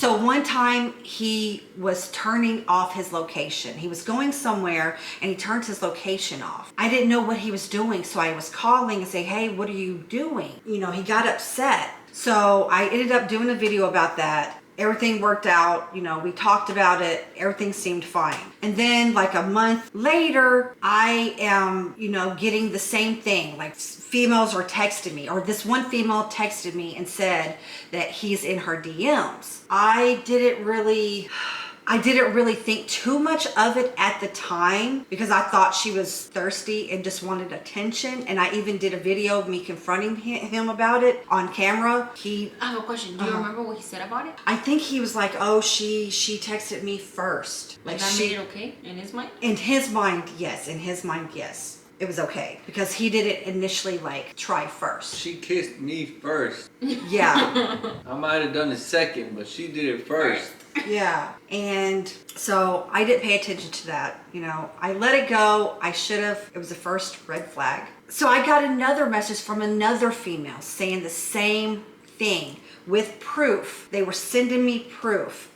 So one time he was turning off his location. He was going somewhere and he turned his location off. I didn't know what he was doing, so I was calling and saying, hey, what are you doing? You know, he got upset. So I ended up doing a video about that. Everything worked out, you know, we talked about it, everything seemed fine. And then like a month later, I am, you know, getting the same thing. Like females are texting me, or this one female texted me and said that he's in her DMs. I didn't really think too much of it at the time because I thought she was thirsty and just wanted attention. And I even did a video of me confronting him about it on camera. I have a question. Do you remember what he said about it? I think he was like, oh, she texted me first. Like that made it okay in his mind? In his mind, yes. In his mind, yes. It was okay because he didn't initially like try first. She kissed me first. Yeah. I might have done it second, but she did it first. Yeah. And so I didn't pay attention to that. You know, I let it go. I should have. It was the first red flag. So I got another message from another female saying the same thing with proof. They were sending me proof.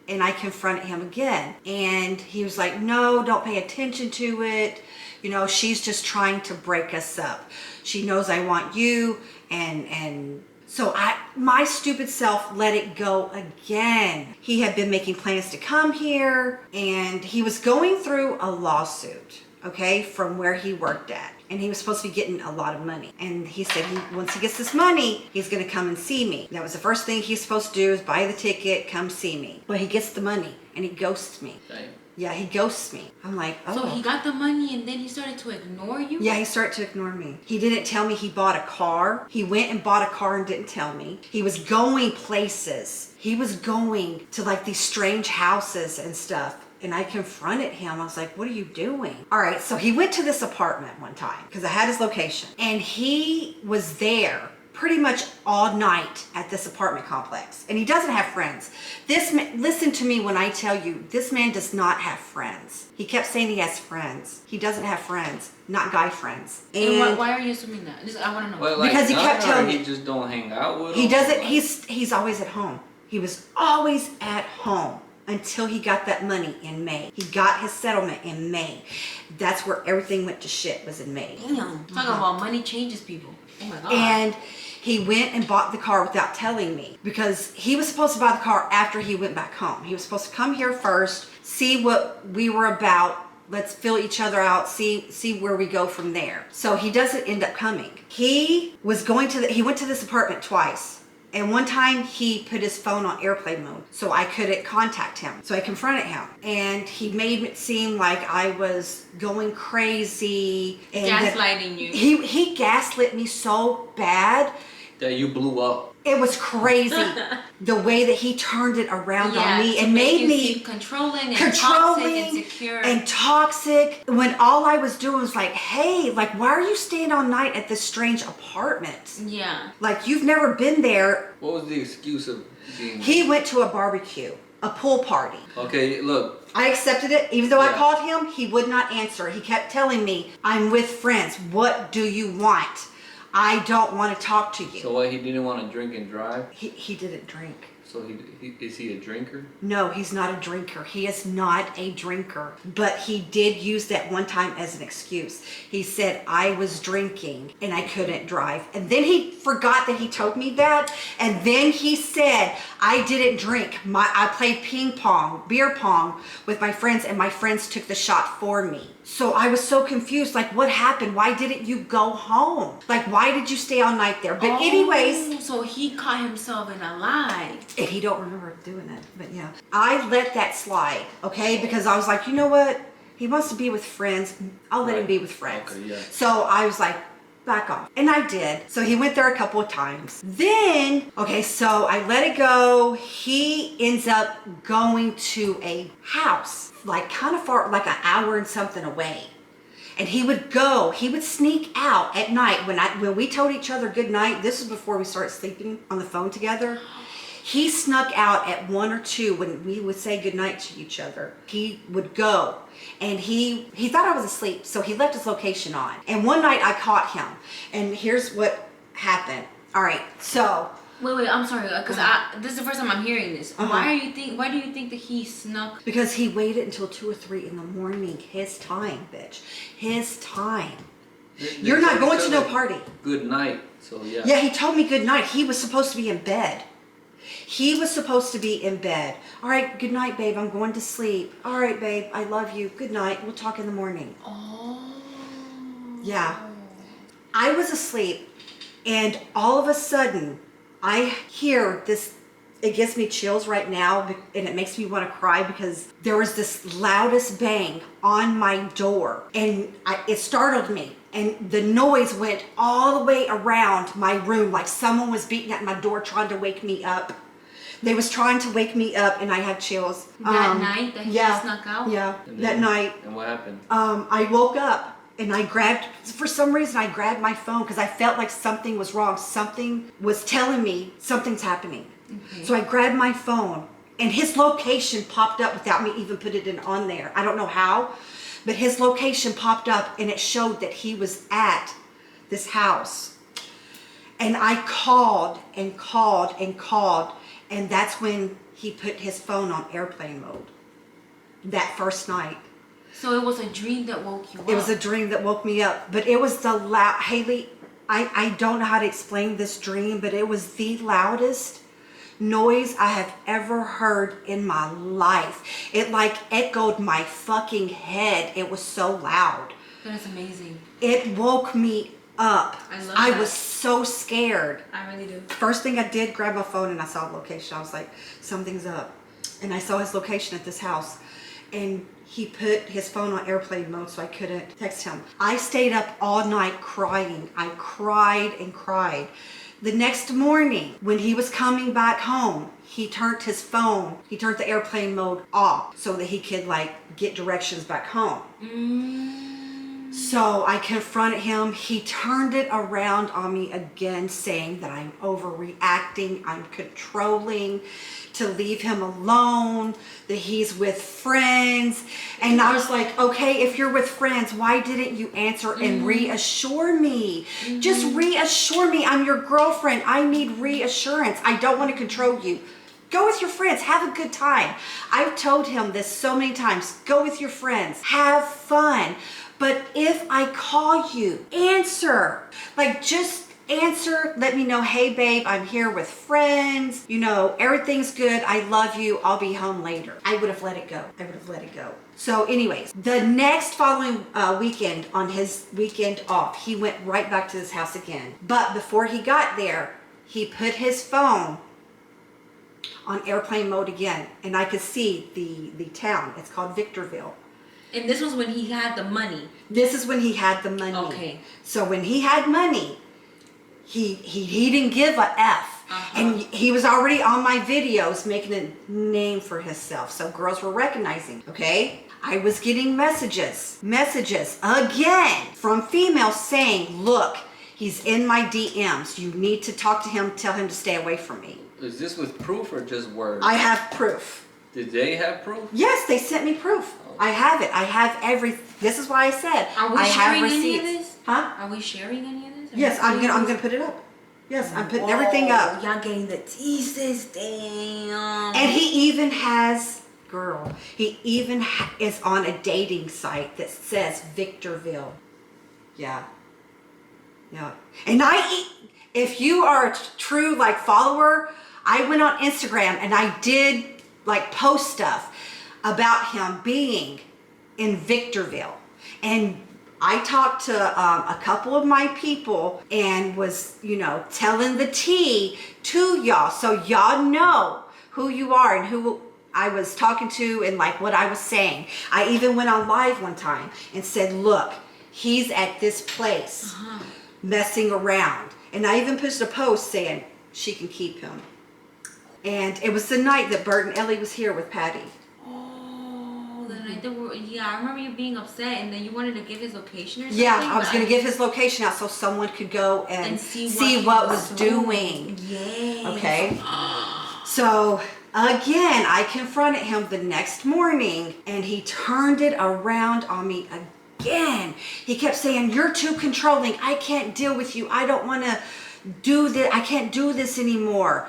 And I confronted him again. And he was like, no, don't pay attention to it. You know, she's just trying to break us up. She knows I want you. And so my stupid self let it go again. He had been making plans to come here. And he was going through a lawsuit, okay, from where he worked at. And he was supposed to be getting a lot of money. And he said once he gets this money, he's going to come and see me. That was the first thing he's supposed to do is buy the ticket, come see me. But he gets the money and he ghosts me. Damn. Yeah, he ghosts me. I'm like, oh. So he got the money and then he started to ignore you? Yeah, he started to ignore me. He didn't tell me he bought a car. He went and bought a car and didn't tell me. He was going places. He was going to like these strange houses and stuff. And I confronted him. I was like, what are you doing? All right, so he went to this apartment one time because I had his location. And he was there pretty much all night at this apartment complex. And he doesn't have friends. This man, listen to me when I tell you, this man does not have friends. He kept saying he has friends. He doesn't have friends, not guy friends. And why are you assuming that? I want to know. Well, like, because he kept telling me. He just don't hang out with him? He doesn't, he's always at home. He was always at home. Until he got that money in May. He got his settlement in May. That's where everything went to shit, was in May. Damn. Talking about money changes people. Oh my God. And he went and bought the car without telling me because he was supposed to buy the car after he went back home. He was supposed to come here first, see what we were about. Let's fill each other out, see where we go from there. So he doesn't end up coming. He went to this apartment twice. And one time he put his phone on airplane mode so I couldn't contact him. So I confronted him and he made it seem like I was going crazy. And gaslighting you. He gaslit me so bad. That you blew up. It was crazy the way that he turned it around on me and made me controlling and toxic and insecure. And toxic when all I was doing was like, hey, like, why are you staying all night at this strange apartment? Yeah. Like, you've never been there. What was the excuse of being? He went to a barbecue, a pool party. Okay, look. I accepted it. Even though I called him, he would not answer. He kept telling me, I'm with friends. What do you want? I don't want to talk to you. So what, he didn't want to drink and drive? He didn't drink. So is he a drinker? No, he's not a drinker. He is not a drinker. But he did use that one time as an excuse. He said, I was drinking and I couldn't drive. And then he forgot that he told me that. And then he said, I didn't drink. I played beer pong with my friends and my friends took the shot for me. So I was so confused, like, what happened? Why didn't you go home? Like, why did you stay all night there? But anyways. So he caught himself in a lie. And he don't remember doing it, but yeah. I let that slide, okay? Because I was like, you know what? He wants to be with friends. I'll let him be with friends. Okay, yeah. So I was like, back off. And I did. So he went there a couple of times. Then, okay, so I let it go. He ends up going to a house, like kind of far, like an hour and something away. And he would sneak out at night when we told each other good night. This was before we started sleeping on the phone together. He snuck out at 1 or 2 when we would say goodnight to each other. He would go and he thought I was asleep. So he left his location on. And one night I caught him and here's what happened. All right. So Wait, I'm sorry, because this is the first time I'm hearing this. Why do you think that he snuck? Because he waited until 2 or 3 in the morning. His time, bitch. His time. You're not going to no party. Good night. So yeah. Yeah, he told me good night. He was supposed to be in bed. He was supposed to be in bed. All right, good night, babe. I'm going to sleep. All right, babe. I love you. Good night. We'll talk in the morning. Oh. Yeah. I was asleep, and all of a sudden, I hear this. It gives me chills right now, and it makes me want to cry because there was this loudest bang on my door, and it startled me. And the noise went all the way around my room, like someone was beating at my door trying to wake me up. They was trying to wake me up, and I had chills. That night that he snuck out? Yeah, that night. And what happened? I woke up. And for some reason, I grabbed my phone because I felt like something was wrong. Something was telling me something's happening. Okay. So I grabbed my phone, and his location popped up without me even putting it on there. I don't know how, but his location popped up, and it showed that he was at this house. And I called and called and called, and that's when he put his phone on airplane mode. That first night. So it was a dream that woke you up. It was a dream that woke me up, but it was the loud, Haley, I don't know how to explain this dream, but it was the loudest noise I have ever heard in my life. It like echoed my fucking head. It was so loud. That is amazing. It woke me up. I was so scared. I really do. First thing I did, grab my phone and I saw the location. I was like, something's up. And I saw his location at this house. And he put his phone on airplane mode so I couldn't text him. I stayed up all night crying. I cried and cried. The next morning, when he was coming back home, he turned his phone, he turned the airplane mode off so that he could like get directions back home. So I confronted him. He turned it around on me again, saying that I'm overreacting, I'm controlling, to leave him alone, that he's with friends. And I was like, okay, if you're with friends, why didn't you answer and reassure me? Just reassure me. I'm your girlfriend. I need reassurance. I don't want to control you. Go with your friends. Have a good time. I've told him this so many times. Go with your friends. Have fun. But if I call you, answer. Like, just answer. Let me know, hey, babe, I'm here with friends. You know, everything's good. I love you. I'll be home later. I would have let it go. I would have let it go. So anyways, the next following weekend, on his weekend off, he went right back to his house again. But before he got there, he put his phone on airplane mode again. And I could see the town. It's called Victorville. And this was when he had the money. This is when he had the money. Okay. So when he had money, he didn't give a F. And he was already on my videos making a name for himself. So girls were recognizing, okay? I was getting messages again from females saying, look, he's in my DMs. You need to talk to him, tell him to stay away from me. Is this with proof or just words? I have proof. Did they have proof? Yes, they sent me proof. I have it. I have this is why I said Are we I have sharing receipts. any of this? Huh? Are we sharing any of this? Yes, I'm gonna put it up. Yes, I'm putting everything up. Y'all getting the teases, damn. And he even has, he even is on a dating site that says Victorville. Yeah. Yeah. And if you are a true like follower, I went on Instagram and I did like post stuff about him being in Victorville. And I talked to a couple of my people and was, telling the tea to y'all. So y'all know who you are and who I was talking to and like what I was saying. I even went on live one time and said, look, he's at this place messing around. And I even posted a post saying she can keep him. And it was the night that Bert and Ellie was here with Patty. Oh, the night that I remember you being upset and then you wanted to give his location or something. Yeah, I was going to give his location out so someone could go and see what was doing. Yeah. Okay. So again, I confronted him the next morning and he turned it around on me again. He kept saying, you're too controlling. I can't deal with you. I don't want to do this. I can't do this anymore.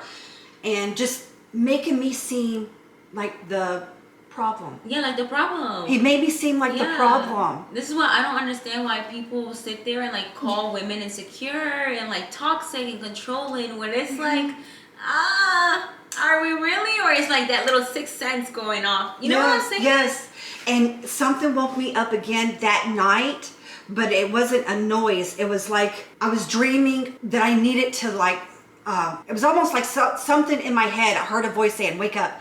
And just making me seem like the problem. Yeah, like the problem. He made me seem like the problem. This is why I don't understand why people sit there and like call women insecure and like toxic and controlling when it's like, are we really? Or it's like that little sixth sense going off. You know what I'm saying? Yes. And something woke me up again that night, but it wasn't a noise. It was like I was dreaming that I needed to like, it was almost like something in my head. I heard a voice saying, wake up.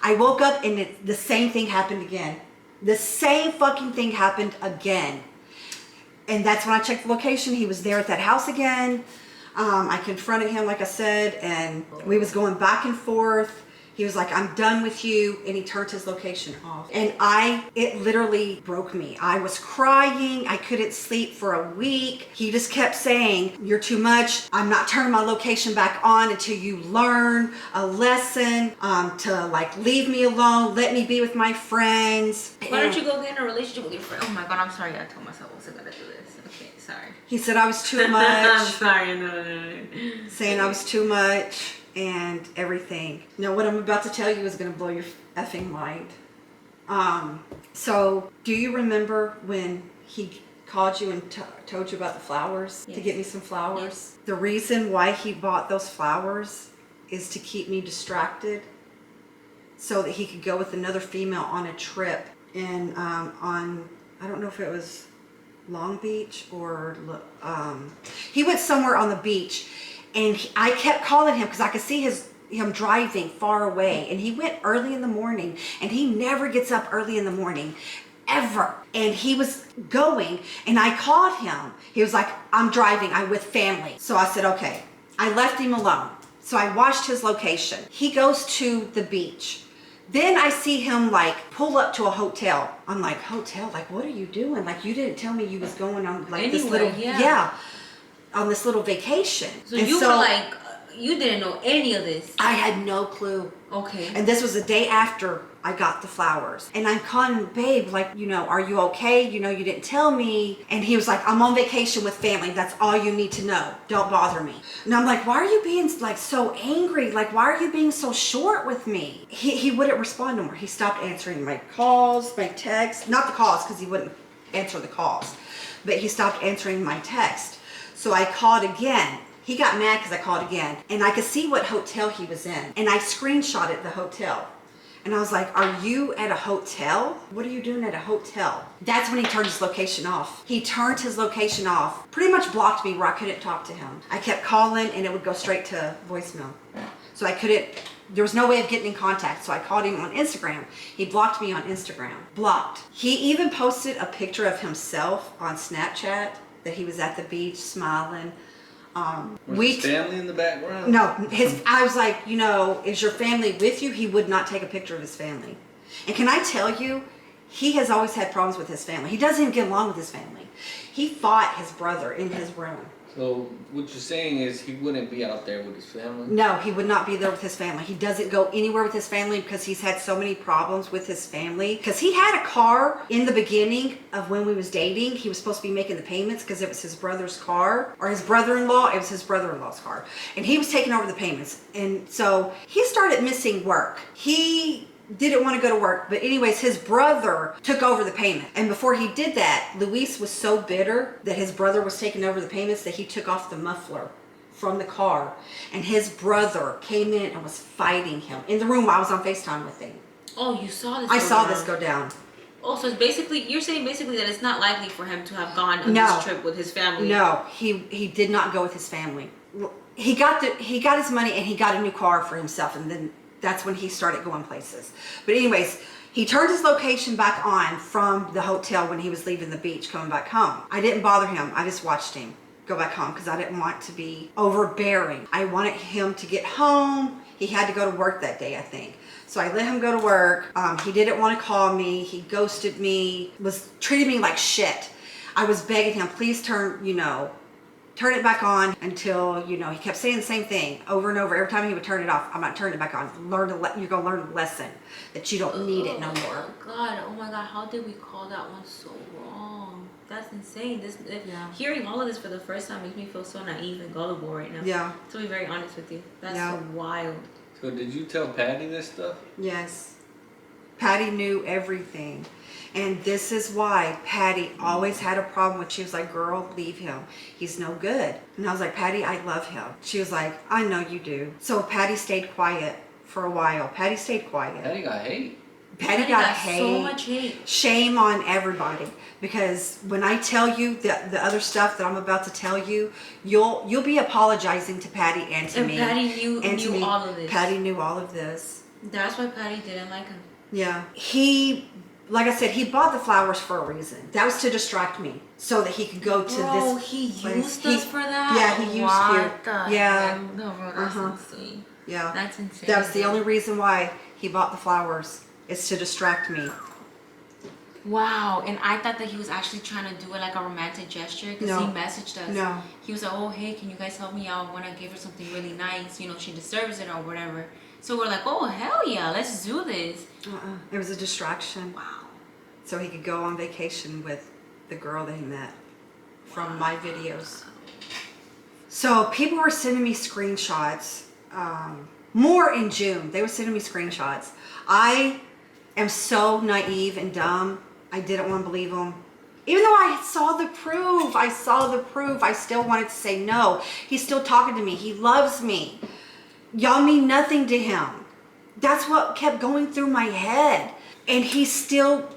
I woke up and the same thing happened again. The same fucking thing happened again. And that's when I checked the location. He was there at that house again. I confronted him, like I said, and we was going back and forth. He was like, I'm done with you. And he turned his location off. And it literally broke me. I was crying. I couldn't sleep for a week. He just kept saying, you're too much. I'm not turning my location back on until you learn a lesson, to like leave me alone. Let me be with my friends. Why don't you go get in a relationship with your friend? Oh my God, I'm sorry. I told myself I was going to do this. Okay, sorry. He said I was too much. I'm sorry. No. Saying I was too much. And everything. Now, what I'm about to tell you is going to blow your effing mind. So, do you remember when he called you and told you about the flowers? Yes. To get me some flowers? Yes. The reason why he bought those flowers is to keep me distracted so that he could go with another female on a trip I don't know if it was Long Beach or, he went somewhere on the beach. And I kept calling him because I could see him driving far away. And he went early in the morning. And he never gets up early in the morning, ever. And he was going. And I called him. He was like, I'm driving. I'm with family. So I said, okay. I left him alone. So I watched his location. He goes to the beach. Then I see him like pull up to a hotel. I'm like, hotel? Like, what are you doing? Like, you didn't tell me you was going on like this little... on this little vacation. So you were like, you didn't know any of this. I had no clue. Okay. And this was the day after I got the flowers. And I'm calling, babe, like, are you okay? You didn't tell me. And he was like, I'm on vacation with family. That's all you need to know. Don't bother me. And I'm like, why are you being like so angry? Like, why are you being so short with me? He wouldn't respond no more. He stopped answering my calls, my texts. Not the calls, because he wouldn't answer the calls. But he stopped answering my text. So I called again. He got mad because I called again. And I could see what hotel he was in. And I screenshotted the hotel. And I was like, are you at a hotel? What are you doing at a hotel? That's when he turned his location off. He turned his location off. Pretty much blocked me where I couldn't talk to him. I kept calling and it would go straight to voicemail. So there was no way of getting in contact. So I called him on Instagram. He blocked me on Instagram. Blocked. He even posted a picture of himself on Snapchat that he was at the beach smiling. Was his family in the background? No, I was like, is your family with you? He would not take a picture of his family. And can I tell you, he has always had problems with his family. He doesn't even get along with his family. He fought his brother in his room. So what you're saying is he wouldn't be out there with his family? No, he would not be there with his family. He doesn't go anywhere with his family because he's had so many problems with his family. Because he had a car in the beginning of when we was dating. He was supposed to be making the payments because it was his brother's car. Or his brother-in-law. It was his brother-in-law's car. And he was taking over the payments. And so he started missing work. He didn't want to go to work, but anyways, his brother took over the payment. And before he did that, Luis was so bitter that his brother was taking over the payments that he took off the muffler from the car. And his brother came in and was fighting him in the room while I was on FaceTime with him. Oh, you saw this? I saw this go down. Oh, so it's you're saying basically that it's not likely for him to have gone on this trip with his family. No, he did not go with his family. He got his money and he got a new car for himself, and then that's when he started going places. But anyways, he turned his location back on from the hotel when he was leaving the beach, coming back home. I didn't bother him. I just watched him go back home because I didn't want to be overbearing. I wanted him to get home. He had to go to work that day, I think. So I let him go to work. He didn't want to call me. He ghosted me, was treating me like shit. I was begging him, please turn it back on until, he kept saying the same thing over and over. Every time he would turn it off, I'm not turning it back on. You're going to learn a lesson that you don't need it no more. Oh my God, how did we call that one so wrong? That's insane. Yeah. Hearing all of this for the first time makes me feel so naive and gullible right now. Yeah. To be very honest with you, that's Yeah. so wild. So did you tell Patty this stuff? Yes. Patty knew everything. And this is why Patty always had a problem with, she was like, girl, leave him. He's no good. And I was like, Patty, I love him. She was like, I know you do. So Patty stayed quiet for a while. Patty stayed quiet. Patty got hate. Patty got hate. So much hate. Shame on everybody. Because when I tell you the other stuff that I'm about to tell you, you'll be apologizing to Patty and to me. And Patty knew all of this. Patty knew all of this. That's why Patty didn't like him. Yeah. Like I said, he bought the flowers for a reason. That was to distract me so that he could go to Bro, this he place. used us for that? Yeah, he used what you. The Yeah. heck? No, bro, that's insane. Yeah. That's insane. That was the only reason why he bought the flowers. It's to distract me. Wow, and I thought that he was actually trying to do it like a romantic gesture because No. he messaged us. No. He was like, oh, hey, can you guys help me out? I want to give her something really nice. You know, she deserves it or whatever. So we're like, oh, hell yeah, let's do this. It was a distraction. Wow. So he could go on vacation with the girl that he met from my videos. So people were sending me screenshots. More in June. They were sending me screenshots. I am so naive and dumb. I didn't want to believe them. Even though I saw the proof, I still wanted to say no. He's still talking to me. He loves me. Y'all mean nothing to him. That's what kept going through my head. And he still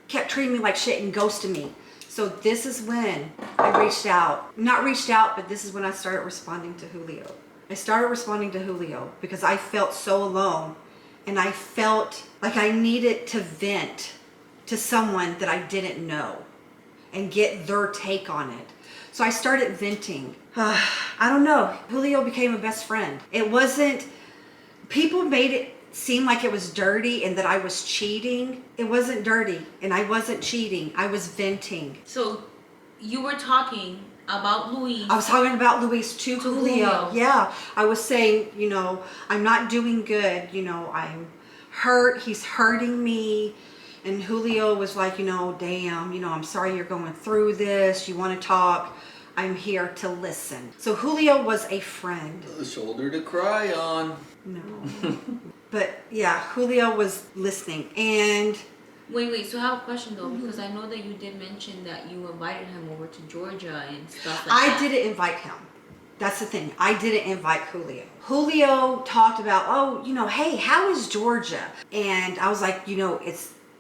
kept treating me like shit and ghosting me. So this is when I reached out. Not reached out, but this is when I started responding to Julio. I started responding to Julio because I felt so alone. And I felt like I needed to vent to someone that I didn't know and get their take on it. So I started venting. I don't know. Julio became a best friend. It wasn't, people made it seem like it was dirty and that I was cheating. It wasn't dirty and I wasn't cheating. I was venting. So you were talking about Luis. I was talking about Luis to Julio. Yeah. I was saying, you know, I'm not doing good. You know, I'm hurt. He's hurting me. And Julio was like, you know, damn, you know, I'm sorry you're going through this. You want to talk? I'm here to listen. So Julio was a friend. A shoulder to cry on. No. But yeah, Julio was listening. And Wait, so I have a question though, because I know that you did mention that you invited him over to Georgia and stuff like that. I didn't invite him. That's the thing. I didn't invite Julio. Julio talked about, oh, you know, hey, how is Georgia? And I was like, you know,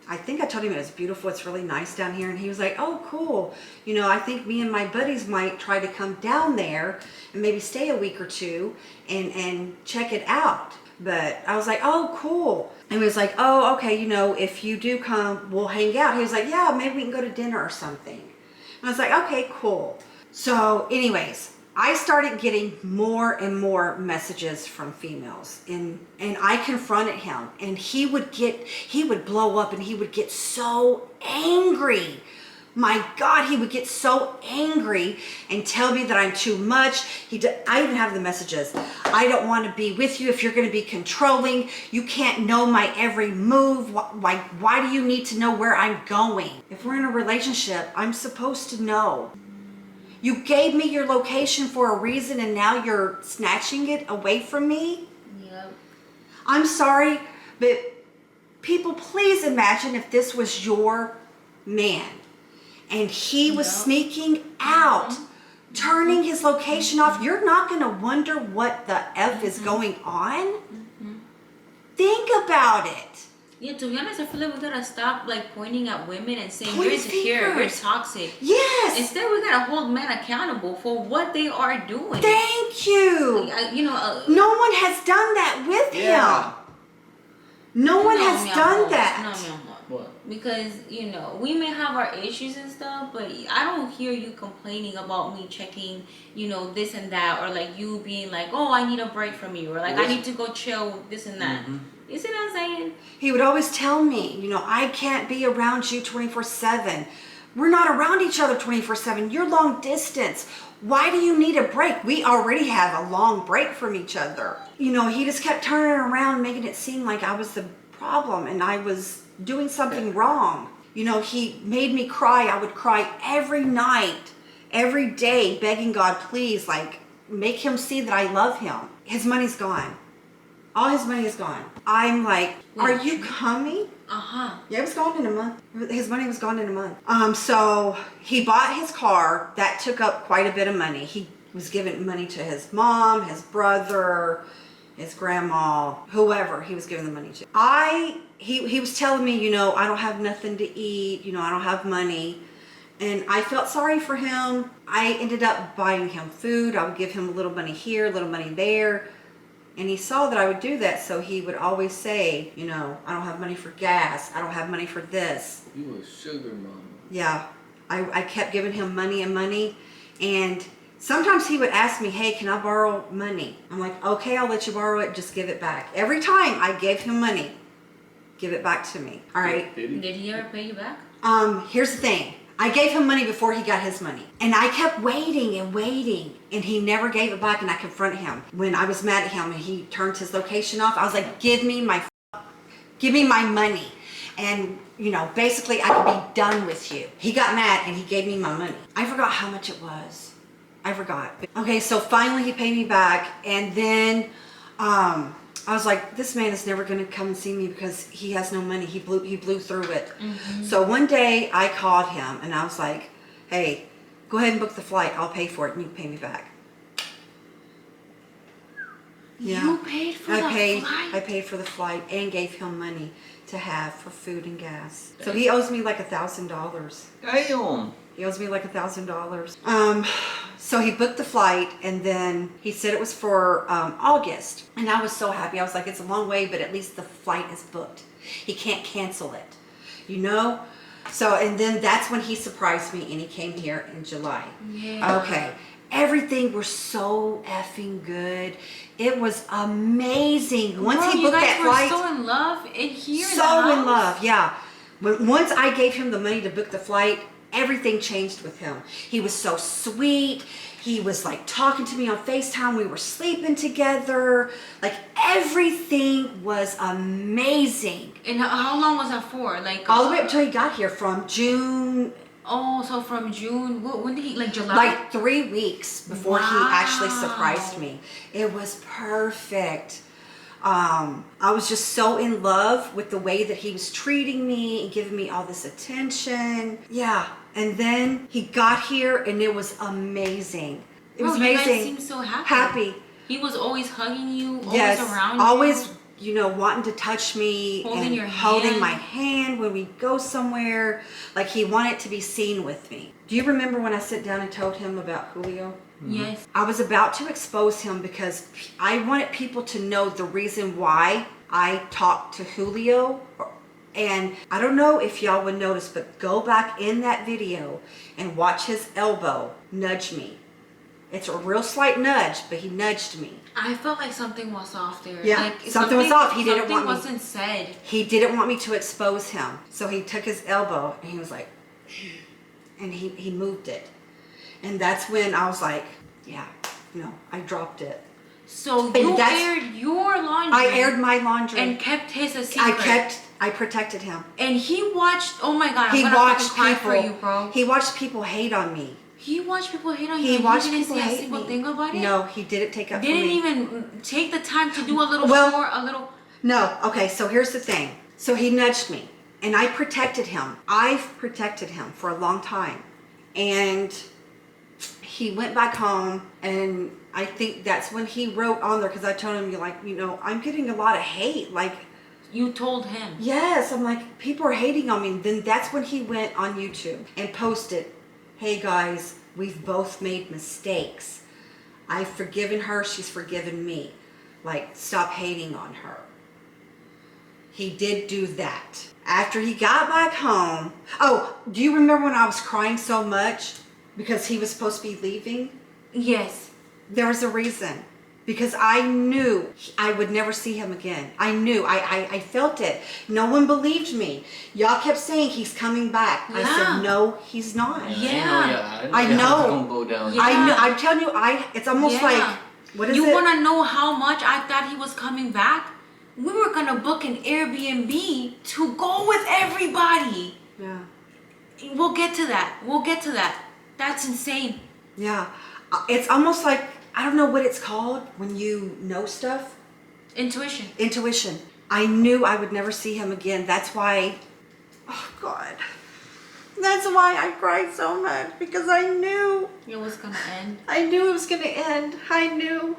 I think I told him it was beautiful. It's really nice down here. And he was like, oh, cool. You know, I think me and my buddies might try to come down there and maybe stay a week or two and check it out. But I was like, oh, cool. And he was like, oh, okay, you know, if you do come, we'll hang out. He was like, yeah, maybe we can go to dinner or something. And I was like, okay, cool. So anyways, I started getting more and more messages from females and I confronted him and he would blow up and he would get so angry. My God, he would get so angry and tell me that I'm too much. I even have the messages. I don't want to be with you if you're going to be controlling. You can't know my every move. Why do you need to know where I'm going? If we're in a relationship, I'm supposed to know. You gave me your location for a reason and now you're snatching it away from me? Yep. I'm sorry, but people, please imagine if this was your man and he was sneaking out, turning his location off. You're not going to wonder what the F is going on? Think about it. Yeah, to be honest, I feel like we gotta stop like pointing at women and saying Point you're insecure, you're fingers. toxic. Yes. Instead, we gotta hold men accountable for what they are doing. Thank you. You know, No one has done that with Yeah. him. No one has mi done amor. that. No, mi amor. What? Because, you know, we may have our issues and stuff, but I don't hear you complaining about me checking, you know, this and that, or like you being like, oh, I need a break from you, or like I need to go chill, this and that. You see what I'm saying? He would always tell me, you know, I can't be around you 24/7. We're not around each other 24/7. You're long distance. Why do you need a break? We already have a long break from each other. You know, he just kept turning around, making it seem like I was the problem and I was doing something wrong. You know, he made me cry. I would cry every night, every day, begging God, please, like, make him see that I love him. His money's gone. All his money is gone. I'm like, are you coming? Yeah, it was gone in a month. His money was gone in a month. So he bought his car. That took up quite a bit of money. He was giving money to his mom, his brother, his grandma, whoever he was giving the money to. He was telling me, you know, I don't have nothing to eat. You know, I don't have money. And I felt sorry for him. I ended up buying him food. I would give him a little money here, a little money there. And he saw that I would do that, so he would always say, you know, I don't have money for gas. I don't have money for this. You a sugar mama. Yeah. I kept giving him money and money. And sometimes he would ask me, hey, can I borrow money? I'm like, okay, I'll let you borrow it. Just give it back. Every time I gave him money, give it back to me. All right. Did he ever pay you back? Here's the thing. I gave him money before he got his money. And I kept waiting and waiting. And he never gave it back, and I confronted him. When I was mad at him and he turned his location off, I was like, give me my money. And, you know, basically I could be done with you. He got mad and he gave me my money. I forgot how much it was. I forgot. Okay, so finally he paid me back. And then I was like, this man is never going to come and see me because he has no money. He blew through it. So one day I called him and I was like, hey, go ahead and book the flight. I'll pay for it and you pay me back. Yeah. You paid for the flight? I paid for the flight and gave him money to have for food and gas. So he owes me like $1,000. Damn. He owes me like $1,000. So he booked the flight, and then he said it was for August. And I was so happy. I was like, it's a long way, but at least the flight is booked. He can't cancel it, you know? So, and then that's when he surprised me, and he came here in July. Yeah. Okay. Everything was so effing good. It was amazing. Once he booked that flight. You guys were so in love in here. So in love, yeah. But once I gave him the money to book the flight, everything changed with him. He was so sweet. He was like talking to me on FaceTime. We were sleeping together. Like everything was amazing. And how long was that for? Like all the way up until he got here from June. Oh, so from June. When did he, like July? Like 3 weeks before he actually surprised me. It was perfect. I was just so in love with the way that he was treating me and giving me all this attention. Yeah. And then he got here and it was amazing. It was amazing. You guys seemed so happy. Happy. He was always hugging you, always yes, around you. Always, you know, wanting to touch me Holding and your holding hand. my hand when we go somewhere. Like he wanted to be seen with me. Do you remember when I sat down and told him about Julio? Yes. I was about to expose him because I wanted people to know the reason why I talked to Julio. And I don't know if y'all would notice, but go back in that video and watch his elbow nudge me. It's a real slight nudge, but he nudged me. I felt like something was off there. Yeah, like, something was off. He didn't want me. Something wasn't said. He didn't want me to expose him. So he took his elbow and he was like, and he moved it. And that's when I was like, yeah, no, I dropped it. So you aired your laundry. I aired my laundry. And kept his a secret. I protected him. And he watched, oh my God, He I'm gonna watched fucking cry people, for you, bro. He watched people hate on me. He watched people hate on you. He watched didn't people say a hate single me. thing about it? No, he didn't take up Didn't for me. even take the time to do a little No, okay, so here's the thing. So he nudged me and I protected him. I've protected him for a long time. And he went back home and I think that's when he wrote on there because I told him, you know, I'm getting a lot of hate. Like, You told him. yes, I'm like, people are hating on me. And then that's when he went on YouTube and posted, hey guys, we've both made mistakes. I've forgiven her, she's forgiven me. Like, stop hating on her. He did do that. After he got back home, oh, do you remember when I was crying so much because he was supposed to be leaving? Yes. There was a reason. Because I knew I would never see him again. I knew. I felt it. No one believed me. Y'all kept saying he's coming back. Yeah. I said, no, he's not. Yeah. I know. Gonna go down. Yeah. I know. I'm telling you, it's almost like, what is it? You want to know how much I thought he was coming back? We were going to book an Airbnb to go with everybody. Yeah. We'll get to that. That's insane. Yeah. It's almost like, I don't know what it's called when you know stuff. Intuition. I knew I would never see him again. That's why, oh God. That's why I cried so much, because I knew it was gonna end. I knew it was gonna end. I knew.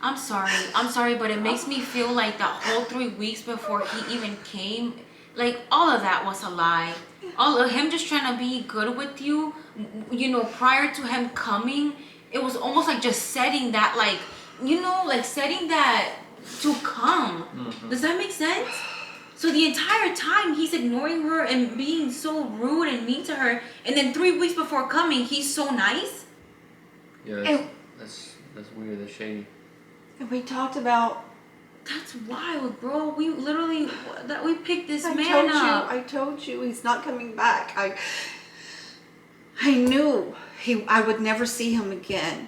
I'm sorry, but it makes me feel like that whole 3 weeks before he even came, like all of that was a lie. All of him just trying to be good with you, you know, prior to him coming, it was almost like just setting that, like, you know, like setting that to come. Mm-hmm. Does that make sense? So the entire time he's ignoring her and being so rude and mean to her, and then 3 weeks before coming, he's so nice. Yeah, that's weird. That's shady. And we talked about. That's wild, bro. We literally we picked this man up. I told you he's not coming back. I knew I would never see him again.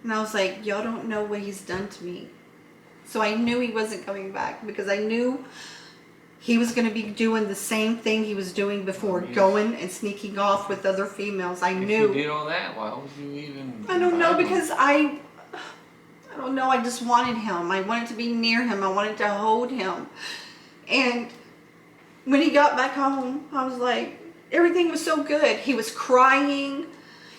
And I was like, y'all don't know what he's done to me. So I knew he wasn't coming back, because I knew he was going to be doing the same thing he was doing before, going and sneaking off with other females. I knew. If you did all that, why would you even? I don't know, because I don't know. I just wanted him. I wanted to be near him. I wanted to hold him. And when he got back home, I was like, everything was so good. He was crying.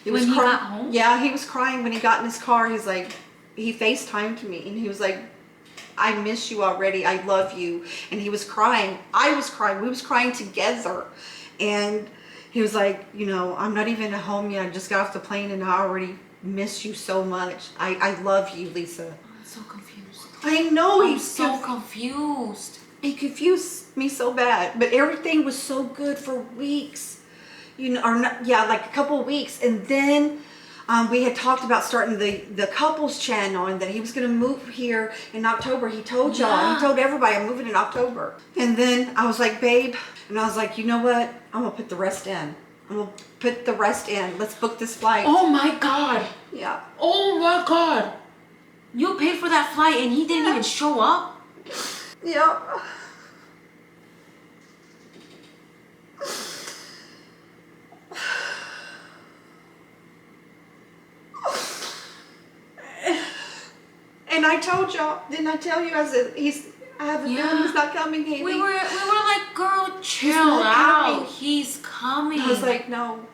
He got home? Yeah, he was crying when he got in his car. He's like, he FaceTimed me and he was like, I miss you already. I love you. And he was crying. I was crying. We was crying together. And he was like, you know, I'm not even at home yet. I just got off the plane and I already miss you so much. I love you, Lisa. I'm so confused. I know. I'm so confused. He confused me so bad. But everything was so good for weeks. You know, or not, yeah, like a couple of weeks. And then we had talked about starting the couples channel, and that he was going to move here in October. He told y'all. Yeah. He told everybody, I'm moving in October. And then I was like, babe. And I was like, you know what? I'm going to put the rest in. I'm going to put the rest in. Let's book this flight. Oh my God. Yeah. Oh my God. You paid for that flight and he didn't even show up? Yeah. And I told y'all, didn't I tell you? I said, I have a feeling he's not coming, Haley. We were like, girl, chill not out. coming. He's coming. I was like, no.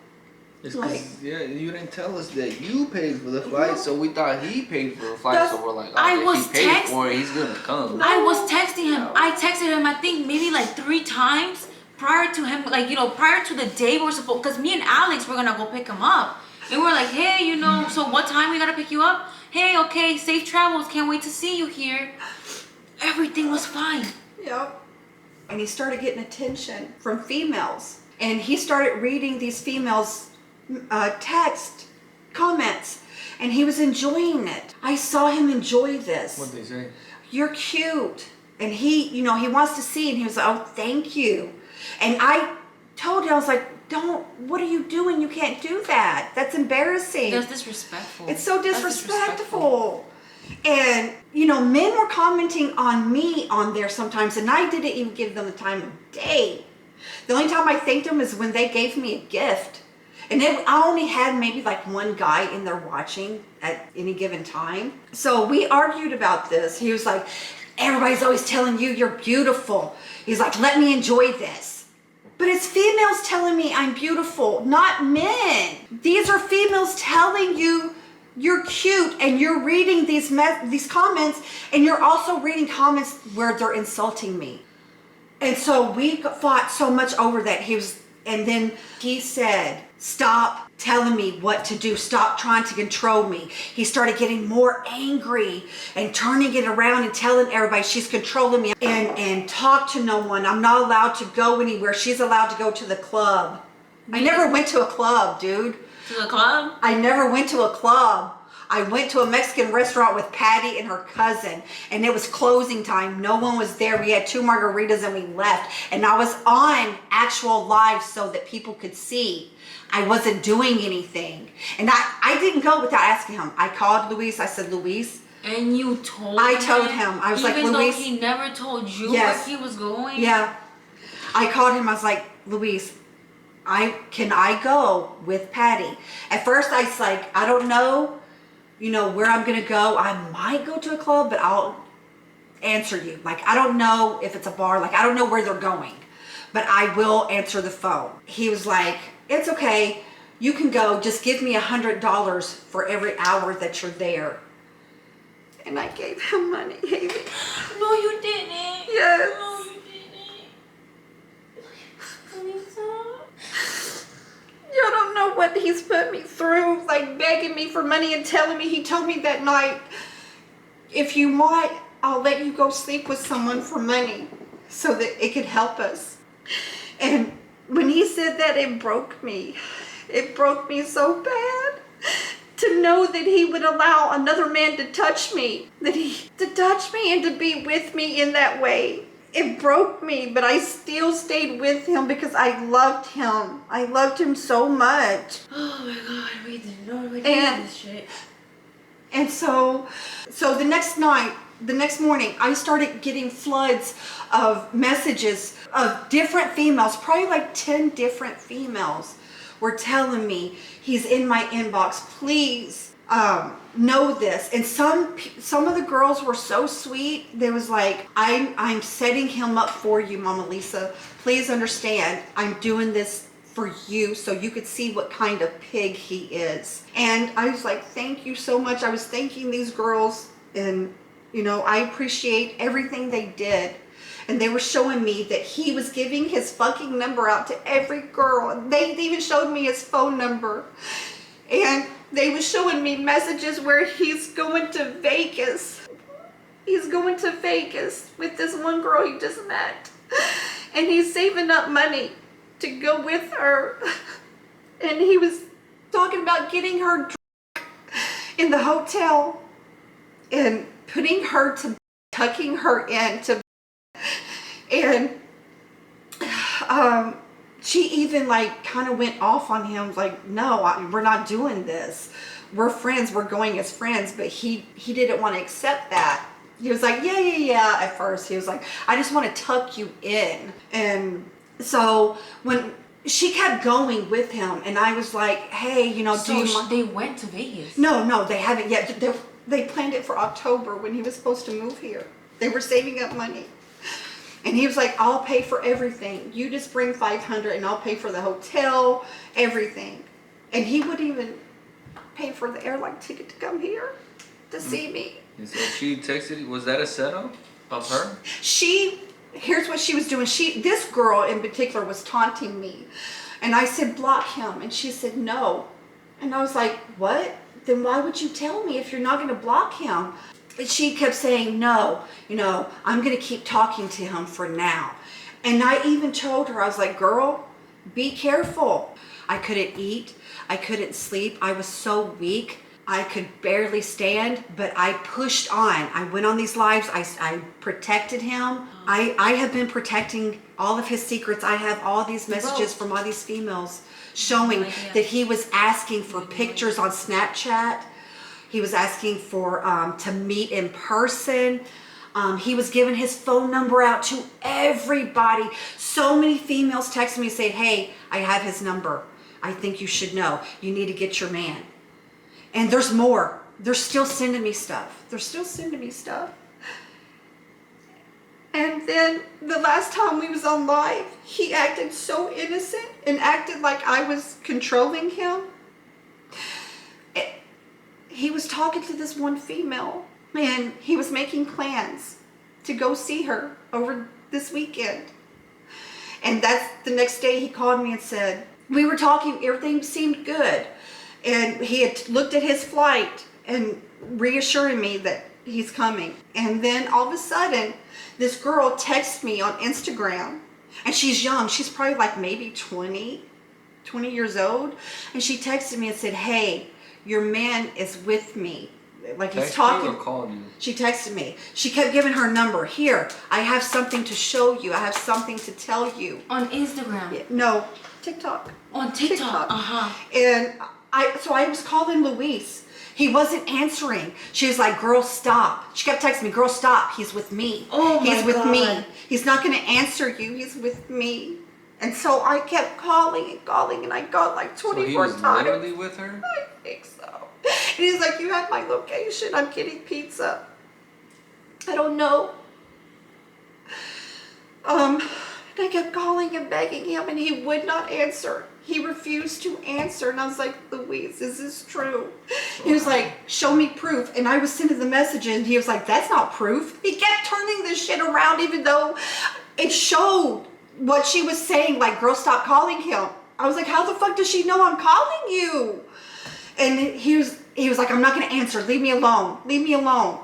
It's Like- 'cause, yeah, you didn't tell us that you paid for the flight, so we thought he paid for the flight. That's- So we're like, I if was he paid for it, he's gonna come. I was texting him. I texted him, I think maybe like 3 times prior to him, like, you know, prior to the day we were supposed, because me and Alex were gonna go pick him up. And we're like, hey, you know, so what time we gotta pick you up? Hey, okay, safe travels. Can't wait to see you here. Everything was fine. Yep. And he started getting attention from females. And he started reading these females' text comments. And he was enjoying it. I saw him enjoy this. What'd they say? You're cute. And he, you know, he wants to see. And he was like, oh, thank you. And I told him, I was like, what are you doing? You can't do that. That's embarrassing. That's disrespectful. It's so That's disrespectful. And, you know, men were commenting on me on there sometimes, and I didn't even give them the time of day. The only time I thanked them is when they gave me a gift. And I only had maybe like one guy in there watching at any given time. So we argued about this. He was like, everybody's always telling you you're beautiful. He's like, let me enjoy this. But it's females telling me I'm beautiful, not men. These are females telling you you're cute, and you're reading these comments, and you're also reading comments where they're insulting me. And so we fought so much over that. And then he said, stop telling me what to do. Stop trying to control me. He started getting more angry and turning it around and telling everybody she's controlling me, and talk to no one. I'm not allowed to go anywhere. She's allowed to go to the club. I never went to a club, dude. To the club? I never went to a club. I went to a Mexican restaurant with Patty and her cousin, and it was closing time. No one was there. We had 2 margaritas and we left. And I was on actual live so that people could see I wasn't doing anything. And I didn't go without asking him. I called Luis. I said, Luis, And you told I him? told him. I was like, even Luis. though he never told you Yes. where he was going? Yeah. I called him. I was like, Luis, can I go with Patty? At first I was like, I don't know, where I'm going to go. I might go to a club, but I'll answer you. Like, I don't know if it's a bar. Like, I don't know where they're going, but I will answer the phone. He was like, it's okay. You can go. Just give me $100 for every hour that you're there. And I gave him money, Haley. No, you didn't. Yes. No, you didn't. Lisa. You don't know what he's put me through, like begging me for money and telling me, he told me that night, if you want, I'll let you go sleep with someone for money so that it could help us. And when he said that, it broke me. It broke me so bad to know that he would allow another man to touch me, to touch me and to be with me in that way. It broke me, but I still stayed with him because I loved him. I loved him so much. Oh my God, we didn't know we did this shit. And so the next morning, I started getting floods of messages of different females, probably like 10 different females were telling me, he's in my inbox, please know this. And some of the girls were so sweet. They was like, I'm setting him up for you, Mama Lisa. Please understand, I'm doing this for you so you could see what kind of pig he is. And I was like, thank you so much. I was thanking these girls, and I appreciate everything they did. And they were showing me that he was giving his fucking number out to every girl. They even showed me his phone number. And they were showing me messages where he's going to Vegas. He's going to Vegas with this one girl he just met. And he's saving up money to go with her. And he was talking about getting her drunk in the hotel and putting her to, tucking her into. And she even like kind of went off on him, like, no, we're not doing this. We're friends. We're going as friends. But he didn't want to accept that. He was like, yeah. At first, he was like, I just want to tuck you in. And so when she kept going with him, and I was like, hey, They went to Vegas? No, they haven't yet. They planned it for October when he was supposed to move here. They were saving up money. And he was like, I'll pay for everything. You just bring $500 and I'll pay for the hotel, everything. And he would even pay for the airline ticket to come here to see me. And so she texted, was that a setup of her? Here's what she was doing. This girl in particular was taunting me. And I said, block him. And she said, no. And I was like, what? Then why would you tell me if you're not going to block him? She kept saying, no, I'm going to keep talking to him for now. And I even told her, I was like, girl, be careful. I couldn't eat. I couldn't sleep. I was so weak. I could barely stand, but I pushed on. I went on these lives. I protected him. I have been protecting all of his secrets. I have all these messages from all these females showing that he was asking for pictures on Snapchat. He was asking for to meet in person. He was giving his phone number out to everybody. So many females texted me saying, hey, I have his number. I think you should know. You need to get your man. And there's more. They're still sending me stuff. And then the last time we was on live, he acted so innocent and acted like I was controlling him. He was talking to this one female, and he was making plans to go see her over this weekend. And that's the next day he called me and said, we were talking, everything seemed good. And he had looked at his flight and reassuring me that he's coming. And then all of a sudden, this girl texts me on Instagram, and she's young. She's probably like maybe 20 years old. And she texted me and said, hey, your man is with me. Like he's talking. Or called you? She texted me. She kept giving her number. Here, I have something to show you. I have something to tell you. On Instagram? No, TikTok. On TikTok. Uh-huh. And I was calling Luis, He wasn't answering. She was like, girl, stop. She kept texting me, girl, stop. He's with me. Oh my He's with God. me. He's not going to answer you. He's with me. And so I kept calling and calling, and I got like 24 So he was times. literally with her? I think so. And he's like, you have my location. I'm getting pizza. I don't know. And I kept calling and begging him, and he would not answer. He refused to answer, and I was like, Louise, is this true? He was like, show me proof. And I was sending the messages, and he was like, that's not proof. He kept turning this shit around, even though it showed what she was saying, like, girl, stop calling him. I was like, how the fuck does she know I'm calling you? And he was like, I'm not going to answer. Leave me alone. Leave me alone.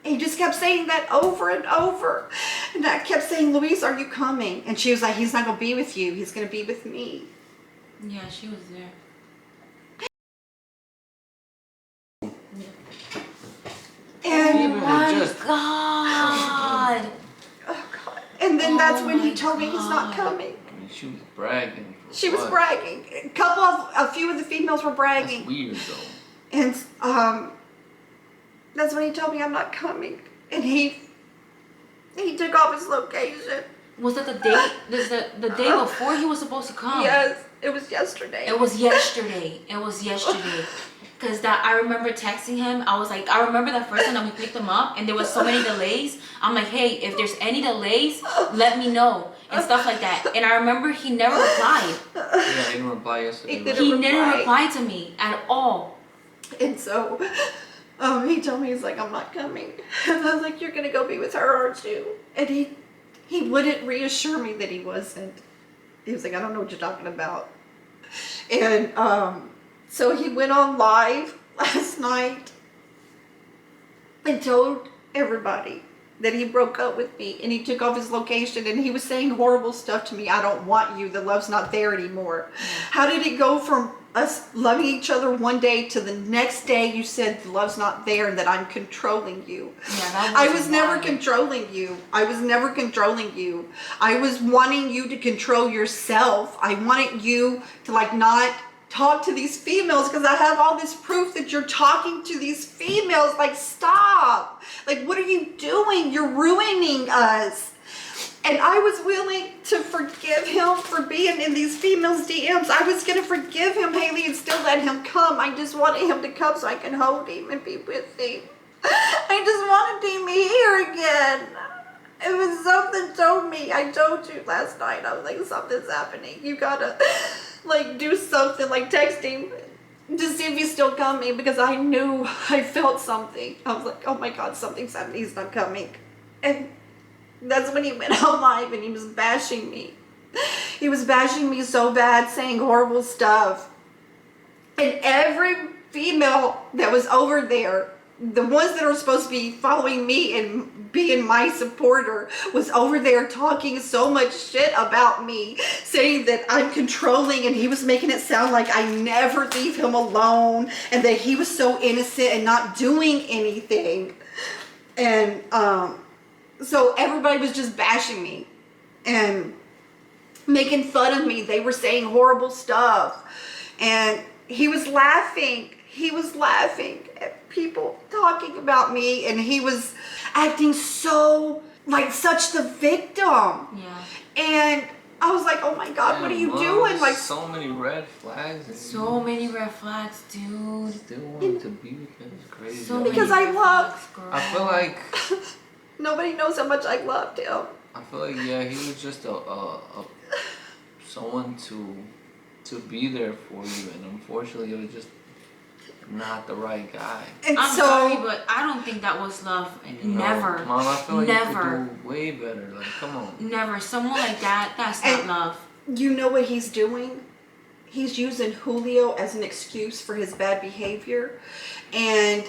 And he just kept saying that over and over. And I kept saying, Louise, are you coming? And she was like, he's not going to be with you. He's going to be with me. Yeah, she was there. And Even My just God. oh God. And then that's when he my told me he's not God. coming. I mean, she was bragging. For She was what? bragging. A few of the females were bragging. That's weird though. And that's when he told me I'm not coming. And he took off his location. Was that the day? The day before he was supposed to come? Yes, it was yesterday. It was yesterday. Cause I remember texting him. I was like, I remember the first time that we picked him up, and there was so many delays. I'm like, hey, if there's any delays, let me know and stuff like that. And I remember he never replied. Yeah, he didn't reply yesterday. He right? didn't. He didn't reply to me at all. And so he told me, he's like, I'm not coming. And I was like, you're gonna go be with her, aren't you? And he wouldn't reassure me that he wasn't. He was like, I don't know what you're talking about. And so he went on live last night and told everybody that he broke up with me, and he took off his location, and he was saying horrible stuff to me. I don't want you. The love's not there anymore. How did it go from us loving each other one day to the next day you said the love's not there and that I'm controlling you? Yeah, that I was never wild. controlling you. I was never controlling you. I was wanting you to control yourself. I wanted you to like not talk to these females because I have all this proof that you're talking to these females. Like, stop. Like, what are you doing? You're ruining us. And I was willing to forgive him for being in these females' DMs. I was going to forgive him, Haley, and still let him come. I just wanted him to come so I can hold him and be with him. I just wanted him here again. It was something told me. I told you last night. I was like, something's happening. You gotta, like, do something. Like, text him to see if he's still coming, because I knew, I felt something. I was like, oh my God, something's happening. He's not coming. And that's when he went on live and he was bashing me. He was bashing me so bad, saying horrible stuff. And every female that was over there, the ones that are supposed to be following me and being my supporter, was over there talking so much shit about me, saying that I'm controlling, and he was making it sound like I never leave him alone and that he was so innocent and not doing anything. And so everybody was just bashing me and making fun of me. They were saying horrible stuff, and he was laughing. He was laughing at people talking about me, and he was acting so like such the victim. Yeah. And I was like, oh my God, what are you Mom, doing? Like, so many red flags. And So many red flags, dude. you still wanted to be with him. It's crazy. So Because many I red love- flags, girl. I feel like nobody knows how much I loved him. yeah, he was just a someone to be there for you, and unfortunately, it was just not the right guy. And I'm so, sorry, but I don't think that was love. You know, Never. Mom, I feel like Never. you could do way better. Like, come on. Never. Someone like that, that's not And- love. you know what he's doing? He's using Julio as an excuse for his bad behavior. And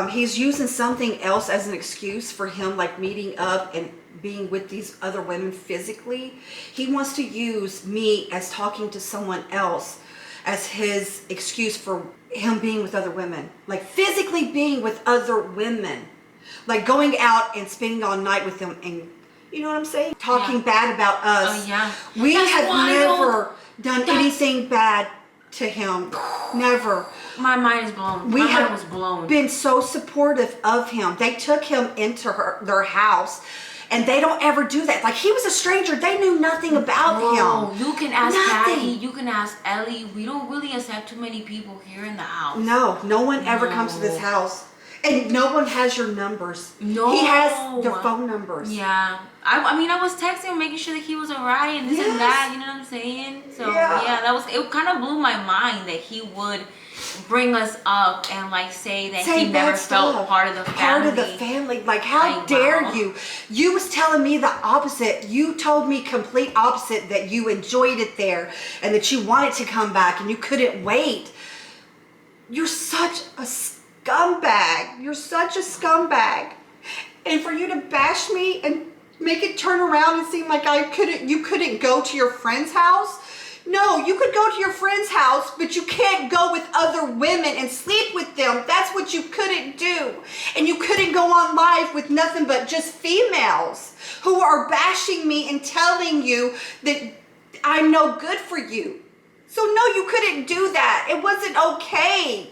he's using something else as an excuse for him, like meeting up and being with these other women physically. He wants to use me as talking to someone else as his excuse for him being with other women. Like physically being with other women. Like going out and spending all night with them, and you know what I'm saying? Talking Yeah. bad about us. Oh, yeah. We That's have wild. never done anything bad to him. Never. My mind is blown. We My have mind was blown. been so supportive of him. They took him into their house, and they don't ever do that. Like, he was a stranger. They knew nothing about him. You can ask Nothing. Patty. You can ask Ellie. We don't really accept too many people here in the house. No one ever comes to this house. And no one has your numbers. No. He has their phone numbers. Yeah. I mean, I was texting him, making sure that he was alright and this and that. You know what I'm saying? So yeah, it kind of blew my mind that he would bring us up and like say that he never felt part of the family. Part of the family. Like, how dare you? You was telling me the opposite. You told me complete opposite, that you enjoyed it there and that you wanted to come back and you couldn't wait. You're such a scumbag. You're such a scumbag. And for you to bash me and make it turn around and seem like you couldn't go to your friend's house. No, you could go to your friend's house, but you can't go with other women and sleep with them. That's what you couldn't do. And you couldn't go on live with nothing but just females who are bashing me and telling you that I'm no good for you. So no, you couldn't do that. It wasn't okay.